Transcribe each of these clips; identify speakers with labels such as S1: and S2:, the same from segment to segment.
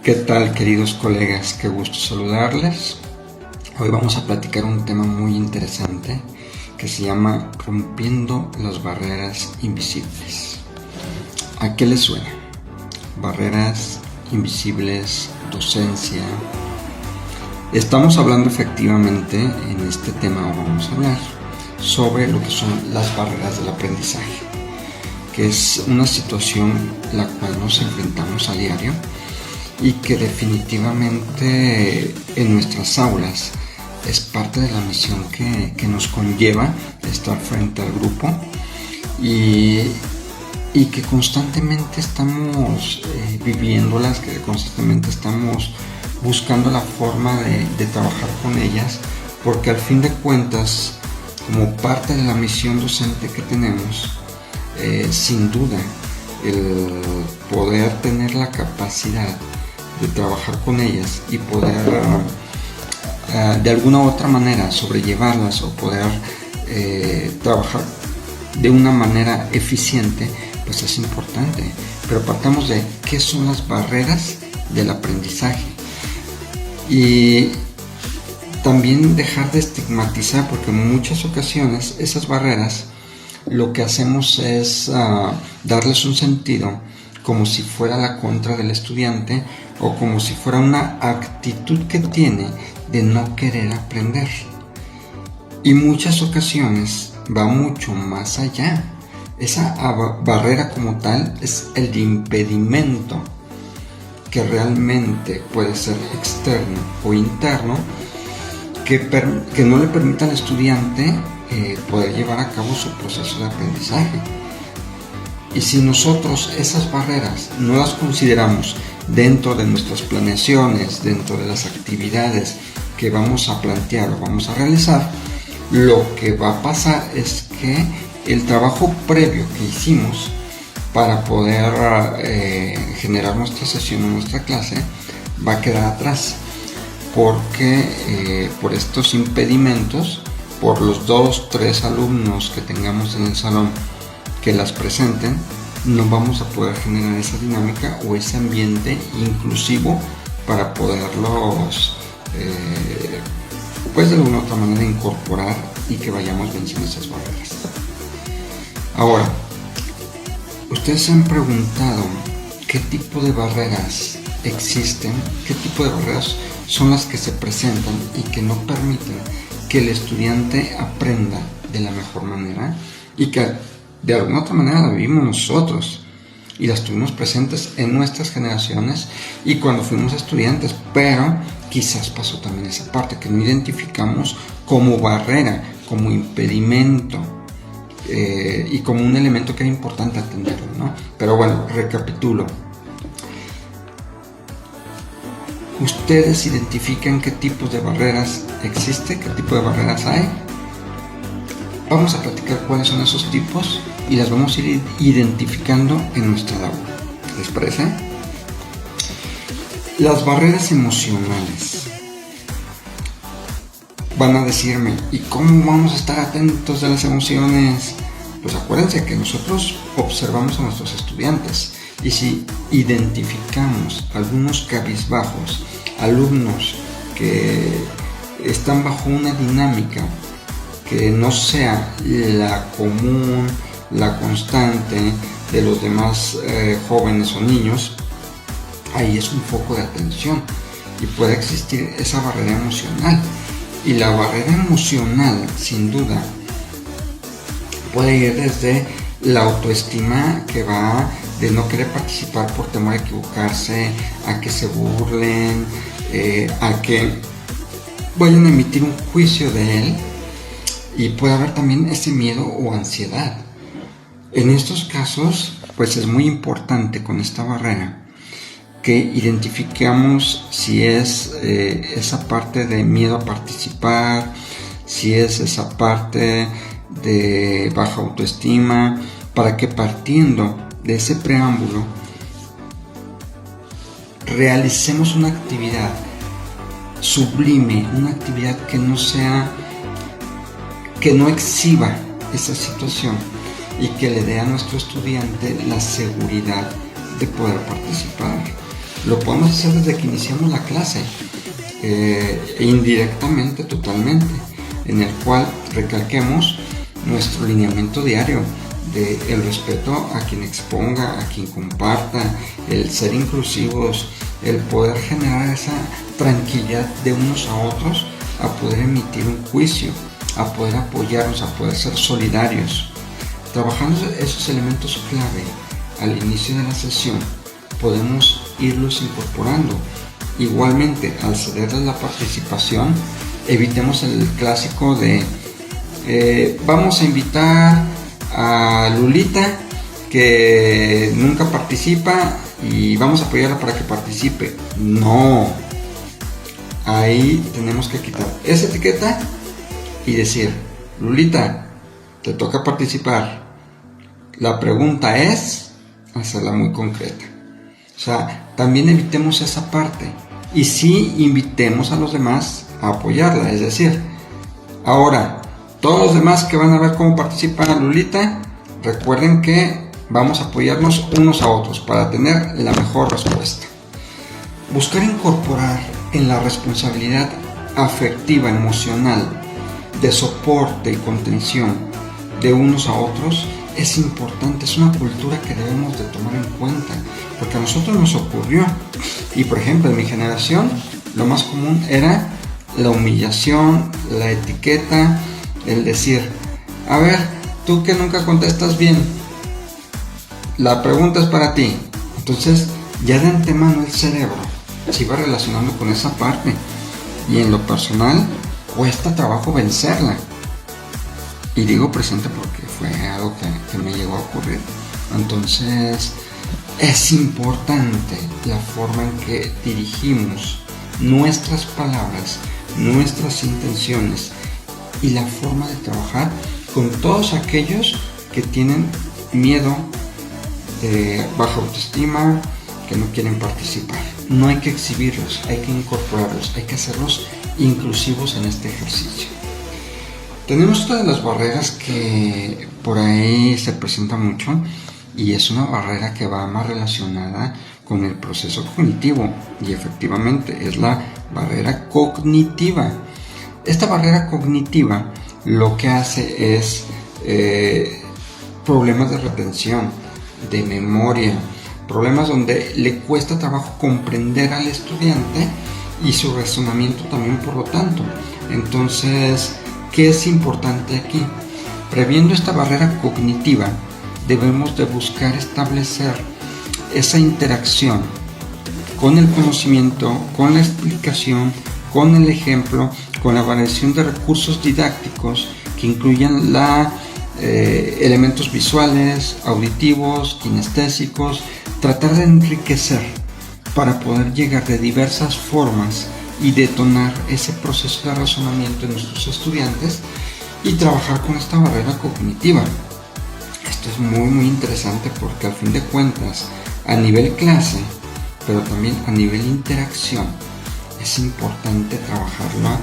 S1: ¿Qué tal, queridos colegas? Qué gusto saludarles. Hoy vamos a platicar un tema muy interesante que se llama Rompiendo las barreras invisibles. ¿A qué les suena? Barreras invisibles, docencia. Estamos hablando efectivamente en este tema, vamos a hablar sobre lo que son las barreras del aprendizaje, que es una situación la cual nos enfrentamos a diario y que definitivamente en nuestras aulas es parte de la misión que nos conlleva estar frente al grupo y que constantemente estamos viviéndolas, que constantemente estamos buscando la forma de trabajar con ellas, porque al fin de cuentas, como parte de la misión docente que tenemos, sin duda el poder tener la capacidad de trabajar con ellas y poder de alguna u otra manera sobrellevarlas o poder trabajar de una manera eficiente, pues es importante. Pero partamos de qué son las barreras del aprendizaje y también dejar de estigmatizar, porque en muchas ocasiones esas barreras lo que hacemos es darles un sentido como si fuera la contra del estudiante o como si fuera una actitud que tiene de no querer aprender. Y muchas ocasiones va mucho más allá. Esa barrera como tal es el impedimento que realmente puede ser externo o interno, que no le permita al estudiante poder llevar a cabo su proceso de aprendizaje. Y si nosotros esas barreras no las consideramos dentro de nuestras planeaciones, dentro de las actividades que vamos a plantear o vamos a realizar, lo que va a pasar es que el trabajo previo que hicimos para poder generar nuestra sesión o nuestra clase va a quedar atrás, porque por estos impedimentos, por los 2-3 alumnos que tengamos en el salón que las presenten, no vamos a poder generar esa dinámica o ese ambiente inclusivo para poderlos pues de alguna u otra manera incorporar y que vayamos venciendo esas barreras. Ahora, ustedes se han preguntado qué tipo de barreras existen, qué tipo de barreras son las que se presentan y que no permiten que el estudiante aprenda de la mejor manera, y que de alguna otra manera la vivimos nosotros y las tuvimos presentes en nuestras generaciones y cuando fuimos estudiantes, pero quizás pasó también esa parte que no identificamos como barrera, como impedimento y como un elemento que era importante atenderlo, ¿no? Pero bueno, recapitulo. ¿Ustedes identifican qué tipos de barreras existen? ¿Qué tipo de barreras hay? Vamos a platicar cuáles son esos tipos y las vamos a ir identificando en nuestra aula. ¿Les parece? Las barreras emocionales. Van a decirme, ¿y cómo vamos a estar atentos de las emociones? Pues acuérdense que nosotros observamos a nuestros estudiantes y si identificamos algunos cabizbajos, alumnos que están bajo una dinámica que no sea la común, la constante de los demás jóvenes o niños, ahí es un foco de atención y puede existir esa barrera emocional. Y la barrera emocional, sin duda, puede ir desde la autoestima, que va de no querer participar por temor a equivocarse, a que se burlen, a que vayan a emitir un juicio de él, y puede haber también ese miedo o ansiedad. En estos casos, pues es muy importante con esta barrera que identificamos si es esa parte de miedo a participar, si es esa parte de baja autoestima, para que partiendo de ese preámbulo realicemos una actividad sublime, una actividad que no sea, que no exhiba esa situación y que le dé a nuestro estudiante la seguridad de poder participar. Lo podemos hacer desde que iniciamos la clase, indirectamente, totalmente, en el cual recalquemos nuestro lineamiento diario de el respeto a quien exponga, a quien comparta, el ser inclusivos, el poder generar esa tranquilidad de unos a otros, a poder emitir un juicio, a poder apoyarnos, a poder ser solidarios. Trabajando esos elementos clave al inicio de la sesión, podemos irlos incorporando. Igualmente, al cederles la participación, evitemos el clásico de vamos a invitar a Lulita, que nunca participa, y vamos a apoyarla para que participe. No, ahí tenemos que quitar esa etiqueta y decir: Lulita, te toca participar. La pregunta es hacerla muy concreta. O sea, también evitemos esa parte y sí invitemos a los demás a apoyarla. Es decir, ahora, todos los demás que van a ver cómo participa Lulita, recuerden que vamos a apoyarnos unos a otros para tener la mejor respuesta. Buscar incorporar en la responsabilidad afectiva, emocional, de soporte y contención de unos a otros es importante, es una cultura que debemos de tomar en cuenta, porque a nosotros nos ocurrió. Y por ejemplo, en mi generación, lo más común era la humillación, la etiqueta, el decir: a ver, tú que nunca contestas bien, la pregunta es para ti. Entonces, ya de antemano el cerebro se iba relacionando con esa parte, y en lo personal cuesta trabajo vencerla. Y digo presente porque fue algo que me llegó a ocurrir. Entonces, es importante la forma en que dirigimos nuestras palabras, nuestras intenciones y la forma de trabajar con todos aquellos que tienen miedo, baja autoestima, que no quieren participar. No hay que exhibirlos, hay que incorporarlos, hay que hacerlos inclusivos en este ejercicio. Tenemos otra de las barreras que por ahí se presenta mucho, y es una barrera que va más relacionada con el proceso cognitivo, y efectivamente es la barrera cognitiva. Esta barrera cognitiva lo que hace es problemas de retención, de memoria, problemas donde le cuesta trabajo comprender al estudiante y su razonamiento también, por lo tanto. Entonces, ¿qué es importante aquí? Previendo esta barrera cognitiva, debemos de buscar establecer esa interacción con el conocimiento, con la explicación, con el ejemplo, con la variación de recursos didácticos que incluyan elementos visuales, auditivos, kinestésicos, tratar de enriquecer para poder llegar de diversas formas y detonar ese proceso de razonamiento en nuestros estudiantes y trabajar con esta barrera cognitiva. Esto es muy interesante porque al fin de cuentas, a nivel clase, pero también a nivel interacción, es importante trabajarlo,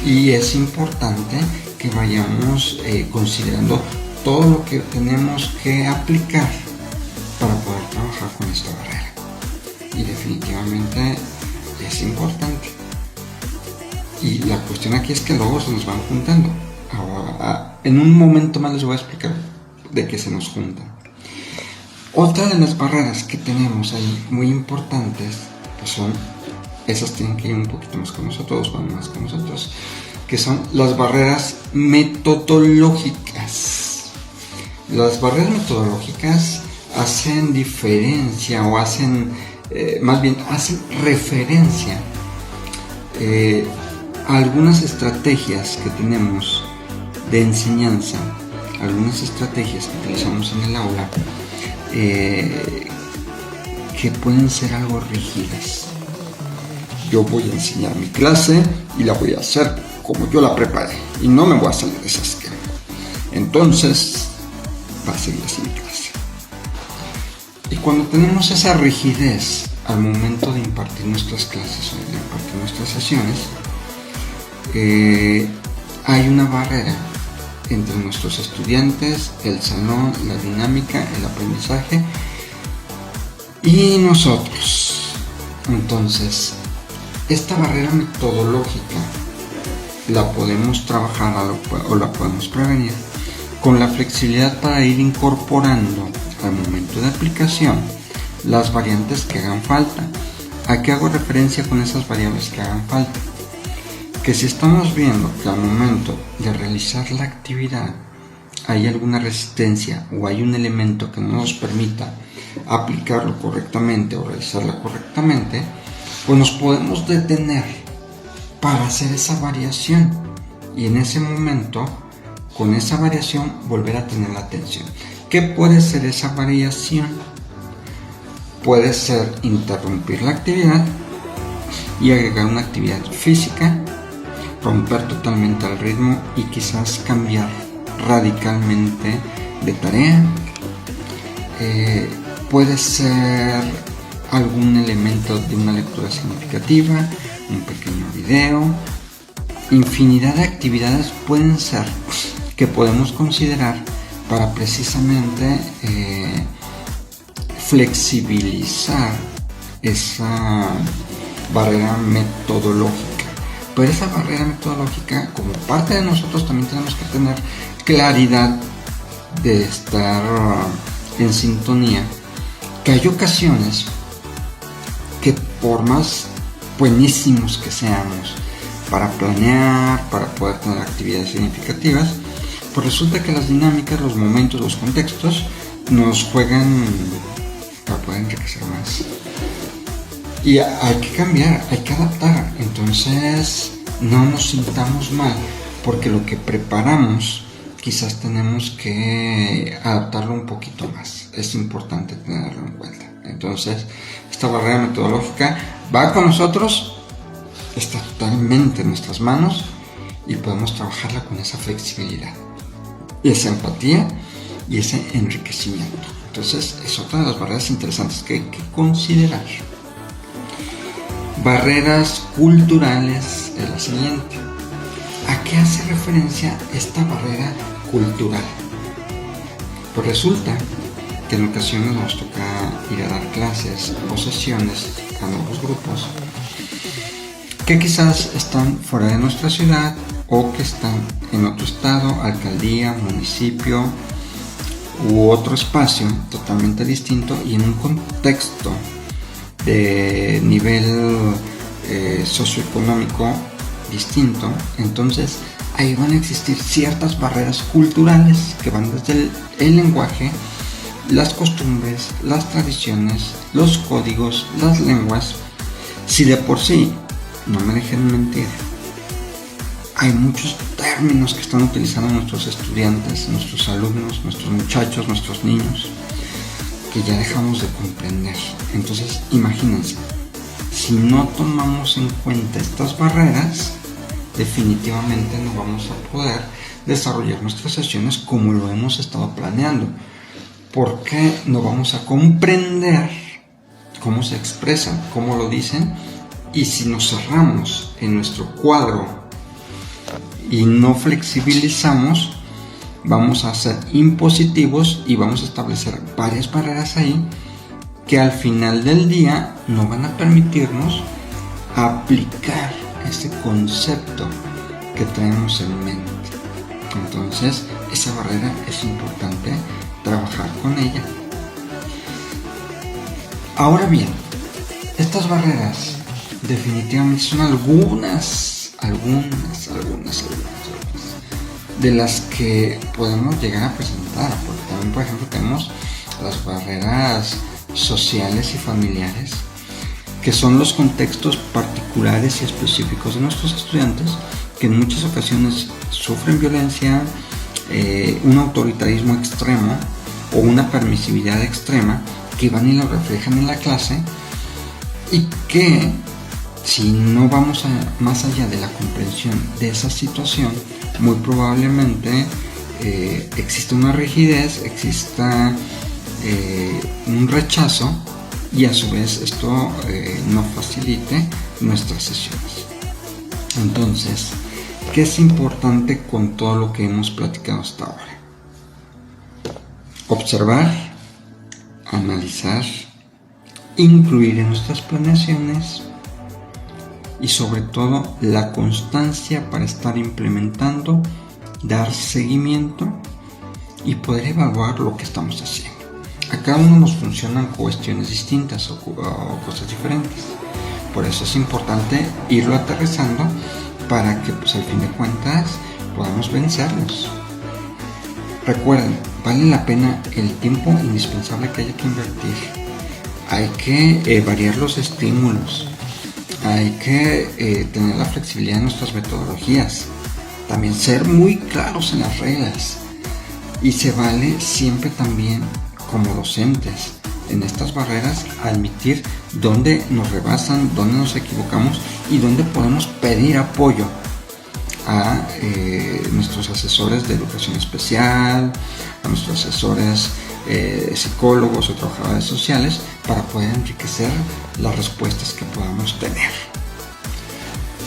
S1: y es importante que vayamos considerando todo lo que tenemos que aplicar para poder trabajar con esta barrera. Y definitivamente es importante. Y la cuestión aquí es que luego se nos van juntando. Ahora, en un momento más les voy a explicar de qué se nos juntan. Otra de las barreras que tenemos ahí muy importantes, pues son, esas tienen que ir un poquito más con nosotros, van más con nosotros, que son las barreras metodológicas. Las barreras metodológicas hacen diferencia o hacen referencia a algunas estrategias que tenemos de enseñanza, algunas estrategias que utilizamos en el aula, que pueden ser algo rígidas. Yo voy a enseñar mi clase y la voy a hacer como yo la preparé y no me voy a salir de ese esquema. Entonces va a seguir así mi clase. Y cuando tenemos esa rigidez al momento de impartir nuestras clases o de impartir nuestras sesiones, hay una barrera entre nuestros estudiantes, el salón, la dinámica, el aprendizaje y nosotros. Entonces, esta barrera metodológica la podemos trabajar o la podemos prevenir con la flexibilidad para ir incorporando al momento de aplicación las variantes que hagan falta. ¿A qué hago referencia con esas variables que hagan falta? Que si estamos viendo que al momento de realizar la actividad hay alguna resistencia o hay un elemento que no nos permita aplicarlo correctamente o realizarla correctamente, pues nos podemos detener para hacer esa variación y en ese momento, con esa variación, volver a tener la atención. ¿Qué puede ser esa variación? Puede ser interrumpir la actividad y agregar una actividad física, romper totalmente el ritmo y quizás cambiar radicalmente de tarea. Puede ser algún elemento de una lectura significativa, un pequeño video. Infinidad de actividades pueden ser que podemos considerar para precisamente flexibilizar esa barrera metodológica. Pero esa barrera metodológica, como parte de nosotros, también tenemos que tener claridad de estar en sintonía, que hay ocasiones que por más buenísimos que seamos para planear, para poder tener actividades significativas, pues resulta que las dinámicas, los momentos, los contextos nos juegan para poder enriquecer más. Y hay que cambiar, hay que adaptar. Entonces no nos sintamos mal porque lo que preparamos quizás tenemos que adaptarlo un poquito más. Es importante tenerlo en cuenta. Entonces esta barrera metodológica va con nosotros, está totalmente en nuestras manos y podemos trabajarla con esa flexibilidad y esa empatía y ese enriquecimiento. Entonces es otra de las barreras interesantes que hay que considerar. Barreras culturales es la siguiente. ¿A qué hace referencia esta barrera cultural? Pues resulta que en ocasiones nos toca ir a dar clases o sesiones a nuevos grupos que quizás están fuera de nuestra ciudad o que están en otro estado, alcaldía, municipio u otro espacio totalmente distinto y en un contexto de nivel socioeconómico distinto. Entonces ahí van a existir ciertas barreras culturales que van desde el lenguaje, las costumbres, las tradiciones, los códigos, las lenguas. Si de por sí, no me dejen mentir, hay muchos términos que están utilizando nuestros estudiantes, nuestros alumnos, nuestros muchachos, nuestros niños, que ya dejamos de comprender. Entonces imagínense, si no tomamos en cuenta estas barreras, definitivamente no vamos a poder desarrollar nuestras sesiones como lo hemos estado planeando, porque no vamos a comprender cómo se expresan, cómo lo dicen, y si nos cerramos en nuestro cuadro y no flexibilizamos, vamos a ser impositivos y vamos a establecer varias barreras ahí que al final del día no van a permitirnos aplicar ese concepto que traemos en mente. Entonces esa barrera es importante trabajar con ella. Ahora bien, estas barreras definitivamente son algunas de las que podemos llegar a presentar, porque también, por ejemplo, tenemos las barreras sociales y familiares, que son los contextos particulares y específicos de nuestros estudiantes, que en muchas ocasiones sufren violencia, un autoritarismo extremo o una permisividad extrema, que van y lo reflejan en la clase, y que si no vamos más allá de la comprensión de esa situación, muy probablemente exista una rigidez, exista un rechazo, y a su vez esto no facilite nuestras sesiones. Entonces, ¿qué es importante con todo lo que hemos platicado hasta ahora? Observar, analizar, incluir en nuestras planeaciones y sobre todo la constancia para estar implementando, dar seguimiento y poder evaluar lo que estamos haciendo. A cada uno nos funcionan cuestiones distintas o cosas diferentes. Por eso es importante irlo aterrizando para que pues al fin de cuentas podamos vencerlos. Recuerden, vale la pena el tiempo indispensable que hay que invertir. Hay que variar los estímulos. Hay que tener la flexibilidad en nuestras metodologías. También ser muy claros en las reglas. Y se vale siempre también como docentes en estas barreras admitir dónde nos rebasan, dónde nos equivocamos y dónde podemos pedir apoyo a nuestros asesores de educación especial, a nuestros asesores psicólogos o trabajadores sociales para poder enriquecer las respuestas que podamos tener.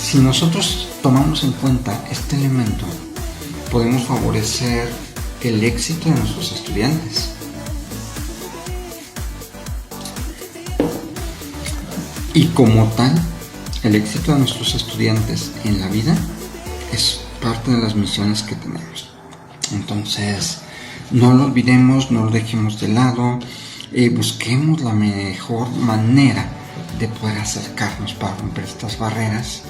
S1: Si nosotros tomamos en cuenta este elemento, podemos favorecer el éxito de nuestros estudiantes. Y como tal, el éxito de nuestros estudiantes en la vida es parte de las misiones que tenemos. Entonces, no lo olvidemos, no lo dejemos de lado, busquemos la mejor manera de poder acercarnos para romper estas barreras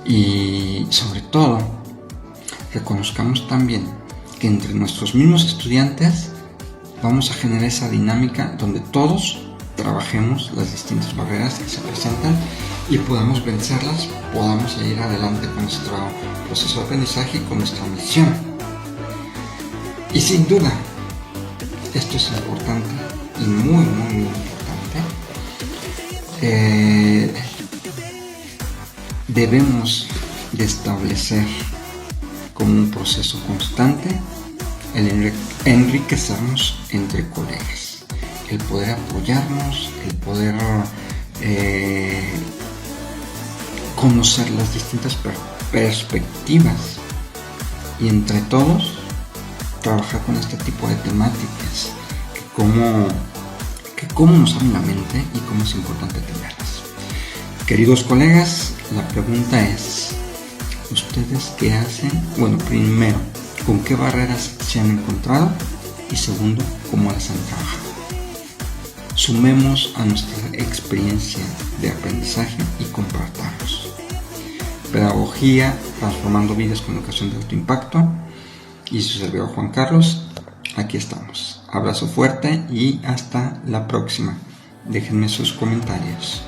S1: y sobre todo, reconozcamos también que entre nuestros mismos estudiantes vamos a generar esa dinámica donde todos trabajemos las distintas barreras que se presentan y podamos vencerlas, podamos ir adelante con nuestro proceso de aprendizaje y con nuestra misión. Y sin duda, esto es importante y muy importante. Debemos de establecer como un proceso constante el enriquecernos entre colegas. El poder apoyarnos, el poder conocer las distintas perspectivas y entre todos trabajar con este tipo de temáticas, que cómo nos abren la mente y cómo es importante tenerlas. Queridos colegas, la pregunta es, ¿ustedes qué hacen? Bueno, primero, ¿con qué barreras se han encontrado? Y segundo, ¿cómo las han trabajado? Sumemos a nuestra experiencia de aprendizaje y compartamos. Pedagogía, transformando vidas con educación de alto impacto. Y su servidor Juan Carlos, aquí estamos. Abrazo fuerte y hasta la próxima. Déjenme sus comentarios.